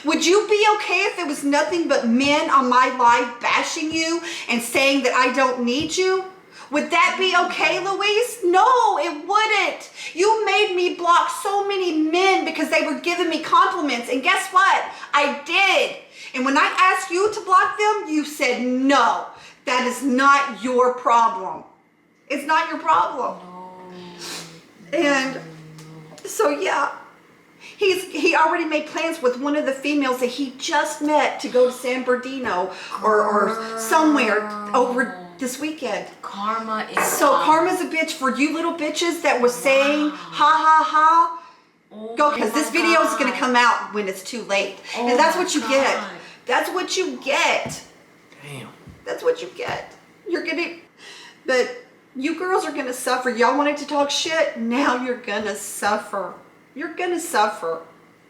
Would you be okay if it was nothing but men on my live bashing you and saying that I don't need you? Would that be okay, Louise? No, it wouldn't. You made me block so many men because they were giving me compliments. And guess what? I did. And when I asked you to block them, you said, no, that is not your problem. It's not your problem. And so, yeah. He already made plans with one of the females that he just met to go to San Bernardino or somewhere over this weekend. Karma is Karma's a bitch for you little bitches that was saying ha ha ha. Go, because this video is going to come out when it's too late. And that's what you get. That's what you get. Damn. That's what you get. But you girls are going to suffer. Y'all wanted to talk shit. Now you're going to suffer. You're going to suffer.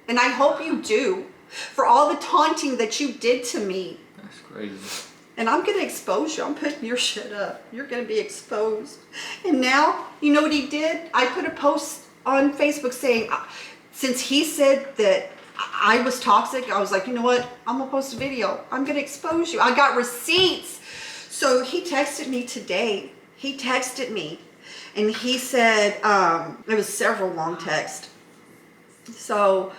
And I hope you do. For all the taunting that you did to me. That's crazy. And I'm going to expose you. I'm putting your shit up. You're going to be exposed. And now, you know what he did? I put a post on Facebook saying, since he said that I was toxic, I was like, you know what? I'm going to post a video. I'm going to expose you. I got receipts. So he texted me today. He texted me. And he said, it was several long texts. So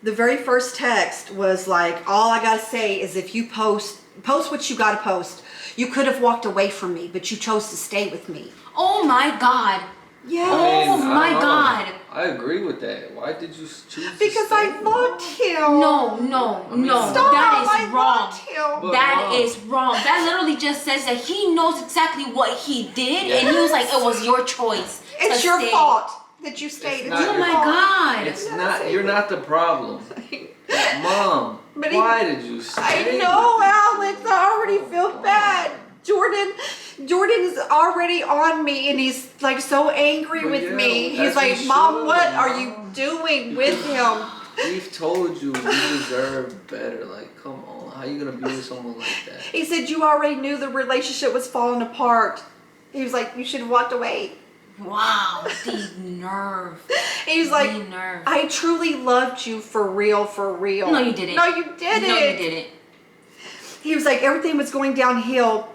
the very first text was like, all I gotta say is if you post what you gotta post. You could have walked away from me, but you chose to stay with me. Oh my God. Yeah. Oh my God. I agree with that. Why did you choose to Because stay? I loved him. No. Stop, That is wrong. loved him. But That Mom, is wrong. That literally just says that he knows exactly what he did, and he was like, it was your choice. It's to your stay. fault that you stayed. It's It's not your Oh my fault. God. It's not. You're not the problem. Mom, But why did you stay? I know, Alex. I already feel bad. Jordan is already on me, and he's like so angry But with yeah, me. as He's like, he Mom, should, what are Mom. you doing with him? We've told you deserve better. Like, come on. How you gonna be with someone like that? He said you already knew the relationship was falling apart. He was like, you should have walked away. Wow, the nerve. He was like, The nerve. I truly loved you for real, for real. No, you didn't. No, you didn't. No, you didn't. He was like, everything was going downhill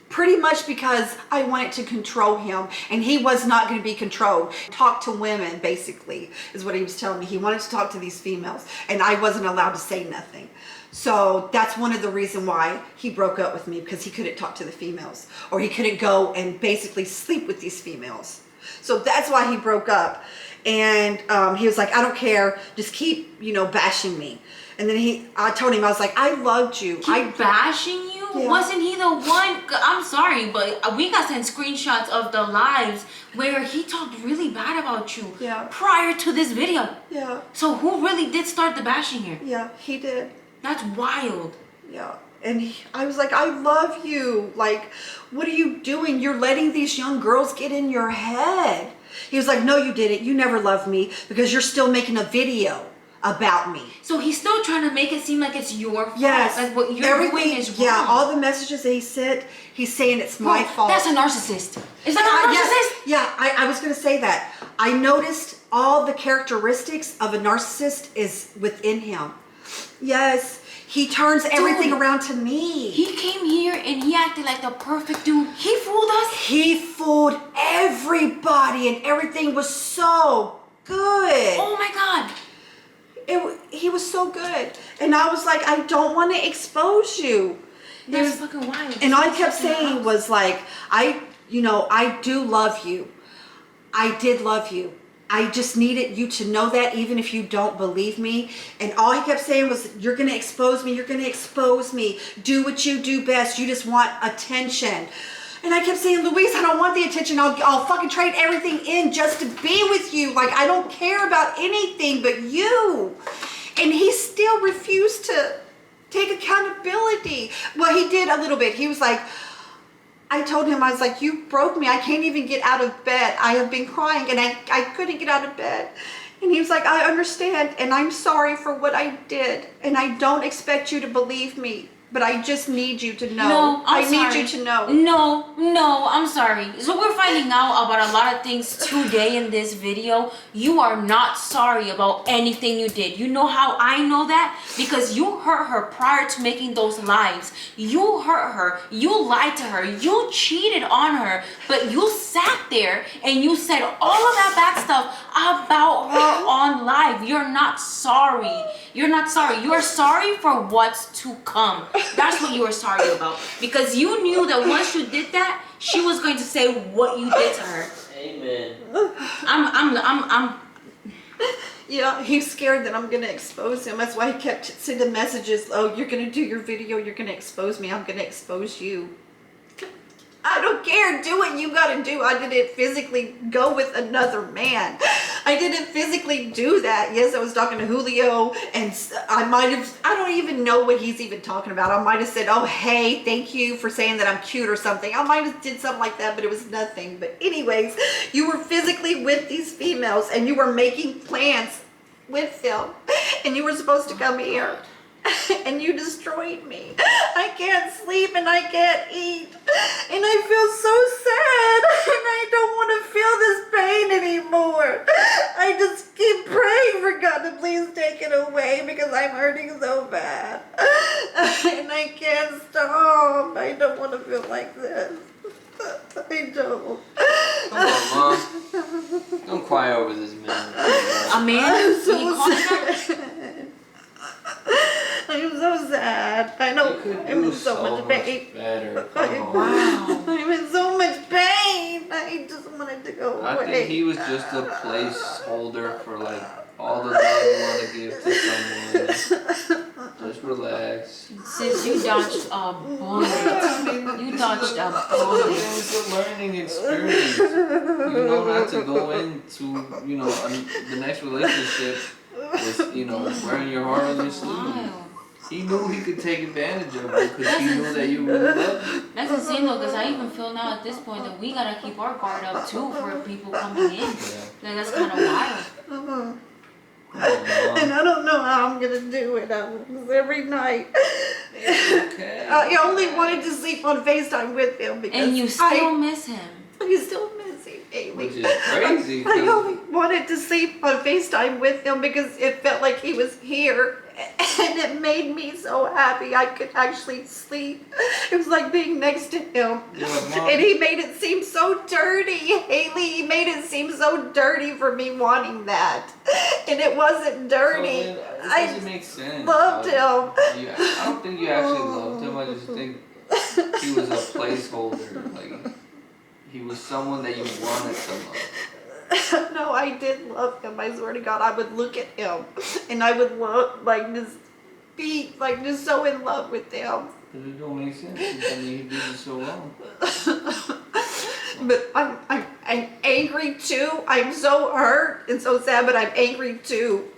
pretty much because I wanted to control him, and he was not going to be controlled. Talk to women, basically, is what he was telling me. He wanted to talk to these females, and I wasn't allowed to say nothing. So that's one of the reasons why he broke up with me, because he couldn't talk to the females, or he couldn't go and basically sleep with these females. So that's why he broke up. And he was like, I don't care, just keep, bashing me. And then I told him, I was like, I loved you. Keep bashing you? Yeah. Wasn't he the one? I'm sorry, but we got sent screenshots of the lives where he talked really bad about you prior to this video. Yeah. So who really did start the bashing here? Yeah, he did. That's wild. Yeah. And I was like, I love you. Like, what are you doing? You're letting these young girls get in your head. He was like, no, you didn't. You never loved me because you're still making a video about me. So he's still trying to make it seem like it's your fault. Yes. Like what you're doing is wrong. Yeah, all the messages that he sent, he's saying it's my fault. That's a narcissist. Is that a narcissist? Yeah, I was going to say that. I noticed all the characteristics of a narcissist is within him. Yes, he turns everything around to me. He came here and he acted like the perfect dude. He fooled us. He fooled everybody and everything was so good. Oh my God. He was so good. And I was like, I don't want to expose you. That's fucking wild. And all I kept saying was like, I do love you. I did love you. I just needed you to know that even if you don't believe me. And all he kept saying was, you're going to expose me. You're going to expose me. Do what you do best. You just want attention. And I kept saying, Louise, I don't want the attention. I'll fucking trade everything in just to be with you. Like, I don't care about anything but you. And he still refused to take accountability. Well, he did a little bit. He was like, I told him, I was like, you broke me. I can't even get out of bed. I have been crying and I couldn't get out of bed. And he was like, I understand and I'm sorry for what I did. And I don't expect you to believe me. But I just need you to know. No, I I'm need sorry. you to know. No, I'm sorry. So we're finding out about a lot of things today in this video. You are not sorry about anything you did. You know how I know that? Because you hurt her prior to making those lies. You hurt her. You lied to her. You cheated on her. But you sat there and you said all of that bad stuff about her on live. You're not sorry. You're not sorry. You are sorry for what's to come. That's what you were sorry about. Because you knew that once you did that, she was going to say what you did to her. Amen. I'm Yeah, he's scared that I'm going to expose him. That's why he kept sending messages. Oh, you're going to do your video. You're going to expose me. I'm going to expose you. I don't care. Do what you got to do. I didn't physically go with another man. I didn't physically do that. Yes, I was talking to Julio and I don't even know what he's even talking about. I might have said, oh, hey, thank you for saying that I'm cute or something. I might have did something like that, but it was nothing. But anyways, you were physically with these females and you were making plans with them and you were supposed to come here. And you destroyed me. I can't sleep and I can't eat. And I feel so sad. And I don't want to feel this pain anymore. I just keep praying for God to please take it away because I'm hurting so bad. And I can't stop. I don't want to feel like this. I don't. Come on, Mom. Don't cry over this man. a man. I'm so You call him sad. I'm so sad. I know I'm in so much pain. Better. Come on. Wow. I'm in so much pain. I just wanted to go away. I think he was just a placeholder for like all the love you want to give to someone. Just relax. Sis, you dodged a bullet. You dodged a bullet. It's a learning experience. You don't have to go into, the next relationship with, wearing your heart on your sleeve. Wow. He knew he could take advantage of you because he knew that you really loved him. That's insane though, because I even feel now at this point that we gotta keep our guard up too for people coming in. Yeah. Like, that's kind of wild. Come on, And Mom. I don't know how I'm gonna do it. Every night. Okay. I only wanted to sleep on FaceTime with him because And you still miss him. I still miss him, Amy. Which is crazy. I 'cause only wanted to sleep on FaceTime with him because it felt like he was here. And it made me so happy I could actually sleep. It was like being next to him. Yeah, Mom. And he made it seem so dirty, Haley. He made it seem so dirty for me wanting that. And it wasn't dirty. So then, I this doesn't make sense. loved him. I don't think you actually loved him. I just think he was a placeholder. Like, he was someone that you wanted to love. No, I did love him. I swear to God, I would look at him and I would be just so in love with him. But it don't make sense. I mean, he did it so wrong. But I'm angry too. I'm so hurt and so sad, but I'm angry too.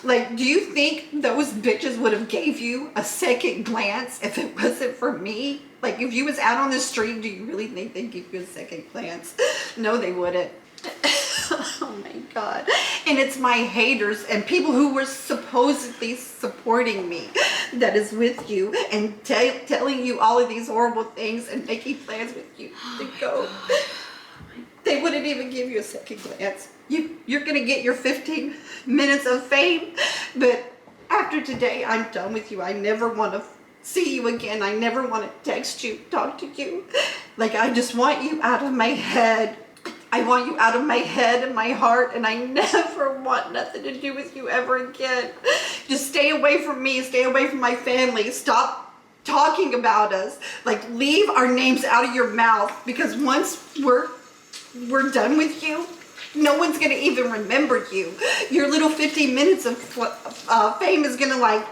Like, do you think those bitches would have gave you a second glance if it wasn't for me? Like, if you was out on the street, do you really think they'd give you a second glance? No, they wouldn't. Oh my God. And it's my haters and people who were supposedly supporting me that is with you and telling you all of these horrible things and making plans with you to go. They wouldn't even give you a second glance. You're going to get your 15 minutes of fame, but after today, I'm done with you. I never want to see you again. I never want to text you, talk to you. Like, I just want you out of my head. I want you out of my head and my heart, and I never want nothing to do with you ever again. Just stay away from me. Stay away from my family. Stop talking about us. Like, leave our names out of your mouth, because once we're done with you, no one's gonna even remember you. Your little 15 minutes of fame is gonna like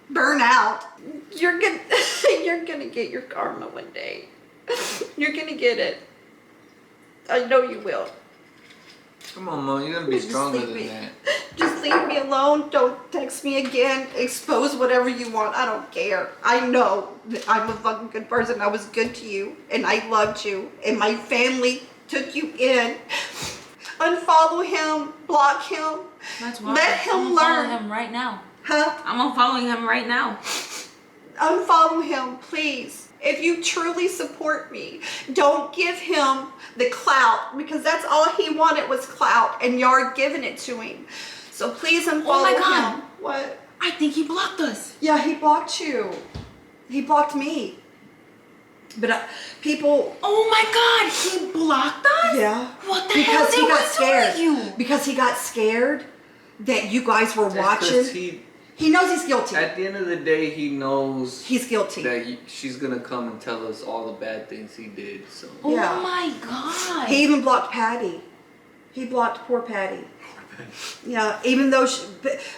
burn out. You're gonna get your karma one day. You're gonna get it. I know you will. Come on, Mom, you gotta be Just stronger leave than me. that. Just leave me alone. Don't text me again. Expose whatever you want. I don't care. I know that I'm a fucking good person. I was good to you, and I loved you, and my family took you in. Unfollow him. Block him. That's why Let him I'm learn. unfollowing him right now. Huh? I'm unfollowing him right now. Unfollow him, please. If you truly support me, don't give him the clout, because that's all he wanted was clout, and y'all are giving it to him. So please unfollow Oh my God. him. What? I think he blocked us. Yeah, he blocked you. He blocked me. But people. Oh my God, he blocked us? Yeah. What the Because hell he did got we scared. do to you? Because he got scared that you guys were That's 'cause watching. He knows he's guilty. At the end of the day, he knows He's guilty. that she's gonna come and tell us all the bad things he did. So Oh Yeah. my God. He even blocked Patty. He blocked poor Patty. Yeah, even though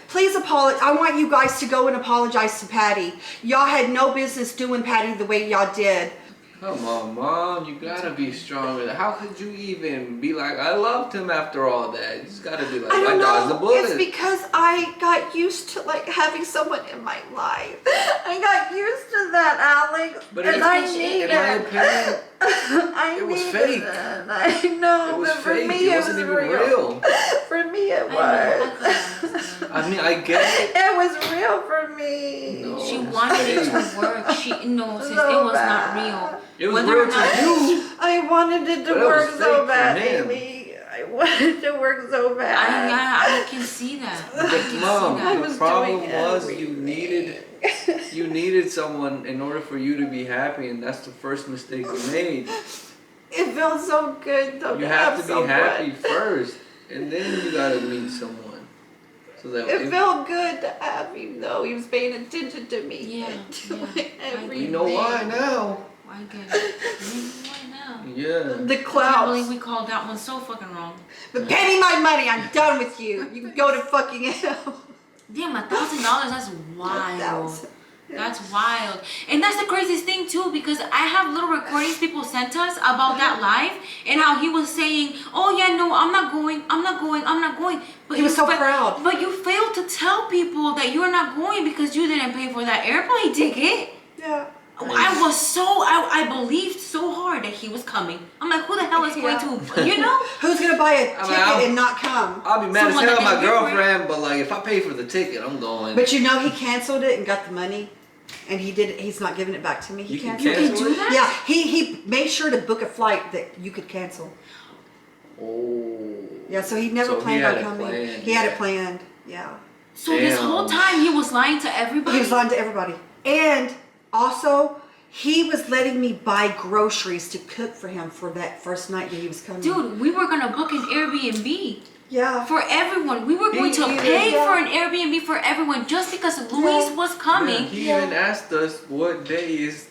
please apologize. I want you guys to go and apologize to Patty. Y'all had no business doing Patty the way y'all did. come on, Mom, you gotta be stronger. How could you even be like, I loved him after all that? You just gotta be like, I I don't dodged the know. bullet. It's because I got used to like having someone in my life. I got used to that, Alex. But and it's- I in need my it. opinion, I it was needed fake. it. I know, it was but for fake. me It it wasn't was even real. real. For me it I was. I mean, I get it. It was real for me. No. She wanted it to work. Sis, it So was bad. not real. It was Whether real or not to you. I wanted it to But it was work so fake bad, for him. baby. I wanted it to work so bad. I can see that. I can see Mom, that. I the was problem doing was everything. you needed someone in order for you to be happy, and that's the first mistake you made. It felt so good though. You have to be someone. happy first, and then you gotta meet someone. So that It felt good to have him though. He was paying attention to me. Yeah, and doing yeah. everything. you know why now. I get it. Why now? Yeah. The I can't clouds. believe we called that one so fucking wrong. But pay me my money. I'm done with you. You can go to fucking hell. Damn, $1,000, that's wild. 1,000. That's wild. And that's the craziest thing too, because I have little recordings people sent us about that live and how he was saying, oh yeah, no, I'm not going. But He was you so proud. But you failed to tell people that you're not going because you didn't pay for that airplane ticket. Yeah. I believed so hard that he was coming. I'm like, who the hell is going to, you know? Who's gonna buy a I mean, ticket and not come? I'll be mad as Someone hell that at my didn't pay for it. girlfriend, but like if I pay for the ticket, I'm going. But you know he canceled it and got the money, and he's not giving it back to me. He You can canceled You it. can cancel do it? that? Yeah, he made sure to book a flight that you could cancel. Oh. Yeah, so he never So he planned had on it coming. planned, He had yeah. it planned. Yeah. So this Damn. whole time he was lying to everybody? He was lying to everybody. And also, he was letting me buy groceries to cook for him for that first night that he was coming. Dude, we were gonna book an Airbnb Yeah. for everyone. We were going to He- pay yeah. for an Airbnb for everyone just because Luis Yeah. was Man, coming. he Yeah. even asked us what day is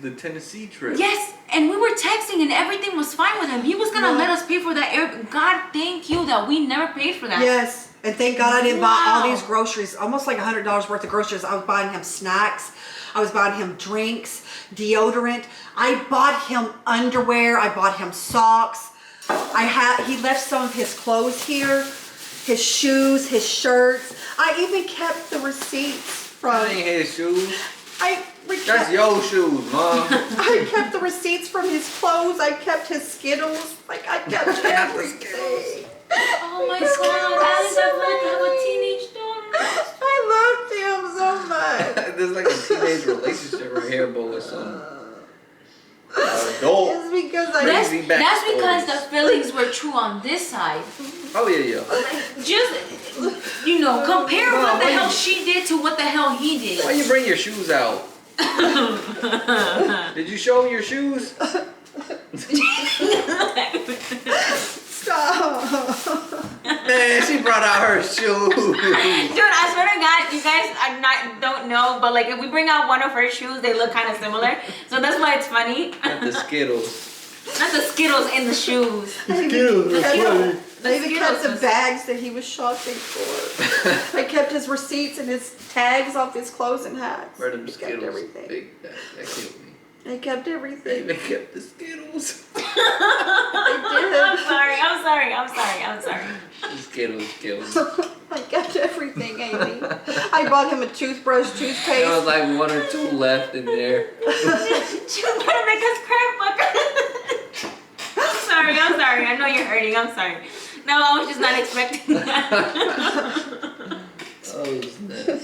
the Tennessee trip. Yes, and we were texting and everything was fine with him. He was gonna Yeah. let us pay for that air. God, thank you that we never paid for that. Yes. And thank God I didn't buy all Wow. these groceries, almost like $100 worth of groceries. I was buying him snacks. I was buying him drinks, deodorant. I bought him underwear. I bought him socks. He left some of his clothes here, his shoes, his shirts. I even kept the receipts from. That ain't his shoes. That's That's your shoes, Mom. I kept the receipts from his clothes. I kept his Skittles. Like I kept everything. Oh my God, Alice, I want to have a teenage daughter. I loved him so much. There's like a teenage relationship right here, but with some adult. It's because I That's Crazy because backstories. the feelings were true on this side. Oh yeah. Just, compare No, what the why hell you- she did to what the hell he Why did. you bring your shoes out? Did you show him your shoes? Stop. Man, she brought out her shoes. Dude, I swear to God, you guys don't know, but like if we bring out one of her shoes, they look kind of similar. So that's why it's funny. Not the Skittles. Not the Skittles in the shoes. Skittles are funny. I even kept the bags that he was shopping for. I kept his receipts and his tags off his clothes and hats. Where them I kept Skittles? everything. Big, that killed me. I kept They everything. even kept the Skittles. I I'm sorry. The Skittles killed me. did. I kept everything, Amy. I bought him a toothbrush, There was toothpaste. like 1 or 2 left in there. You better make us cry, fucker. I'm sorry. I know you're hurting. I'm sorry. No, I was just not expecting that. Oh snap.